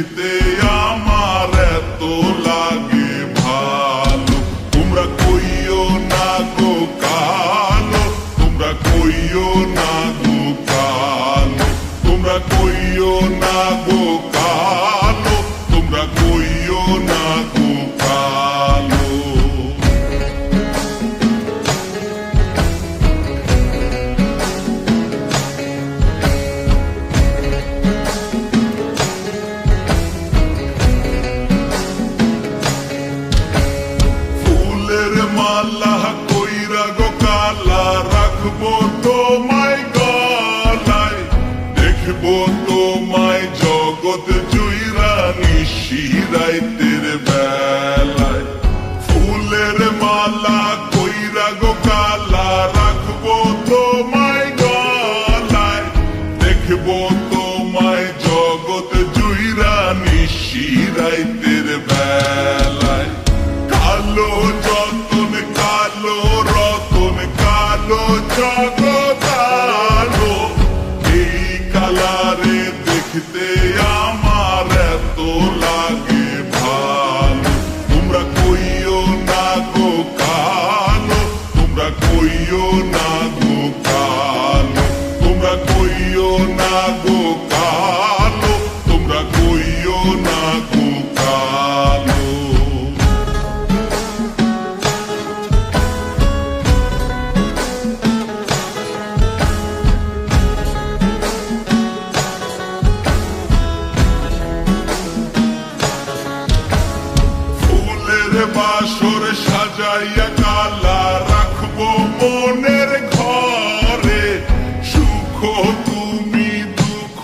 দেখতে আমার এত লাগে ভালো। তোমরা কইও না গো কালো, তোমরা কইও না গো কালো, তোমরা কইও না গো কালো, তোমরা কইও না গো কালো। ফুলের মালা কইরা গো কালা রাখবো তোমায় গলায়, দেখবো তোমায় জগৎ জুইরা নিশিরাইতের বেলায়। ফুলের মালা কইরা গো কালা রাখবো তোমায় গলায়, দেখবো তোমায় জগৎ জুইরা নিশিরাইতের বেলায়। কালো যতন কালো রতন কালো জগৎ আলো, এই কালারে দেখতে আমার এত লাগে ভালো। তোমরা কইও না গো কালো, তোমরা কইও না গো কালো, তোমরা কইও না গো কালো, তোমরা কইও না গো কালো। বাসর সাজাইয়া কালা রাখবো মনের ঘরে, সুখ তুমি দুঃখ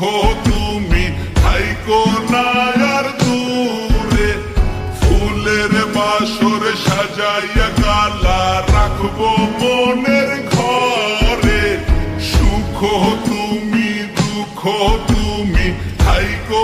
তুমি থাইকো না আর দূরে। ফুলের বাসর সাজাইয়া কালা রাখবো মনের ঘরে, সুখ তুমি দুঃখ তুমি থাইকো